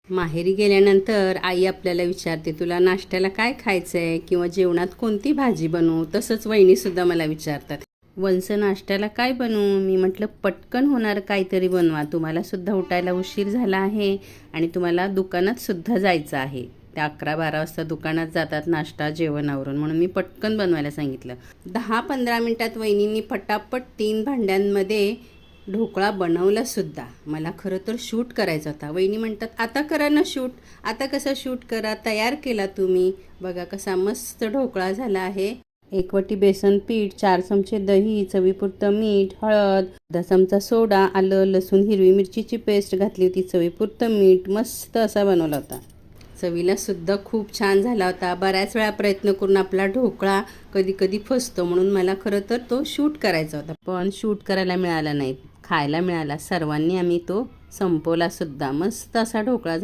माहेरी गेल्यानंतर आई आपल्याला विचारते, तुला नाश्त्याला काय खायचं आहे किंवा जेवणात कोणती भाजी बनवू. तसंच वहिनीसुद्धा मला विचारतात, वंस नाश्त्याला काय बनवू. मी म्हटलं पटकन होणार काहीतरी बनवा, तुम्हालासुद्धा उठायला उशीर झाला आहे आणि तुम्हाला दुकानातसुद्धा जायचं आहे. त्या 11-12 वाजता दुकानात जातात नाश्ता जेवणावरून, म्हणून मी पटकन बनवायला सांगितलं. 10-15 मिनटात वहिनींनी पटापट 3 भांड्यांमध्ये ढोकळा बनवलासुद्धा. मला खरं तर शूट करायचा होता. वहिनी म्हणतात, आता करा ना शूट. आता कसं शूट करा, तयार केला तुम्ही. बघा कसा मस्त ढोकळा झाला आहे. 1 वाटी बेसन पीठ, 4 चमचे दही, चवीपुरतं मीठ, हळद, अर्धा चमचा सोडा, आलं लसूण हिरवी मिरचीची पेस्ट घातली होती, चवीपुरतं मीठ. मस्त असा बनवला होता. चवीला सुद्धा खूप छान झाला होता. बऱ्याच वेळा प्रयत्न करून आपला ढोकळा कधी कधी फसतो, म्हणून मला खरं तर तो शूट करायचा होता, पण शूट करायला मिळाला नाही, खायला मिळाला. सर्वांनी आम्ही तो संपवला सुद्धा. मस्त असा ढोकळा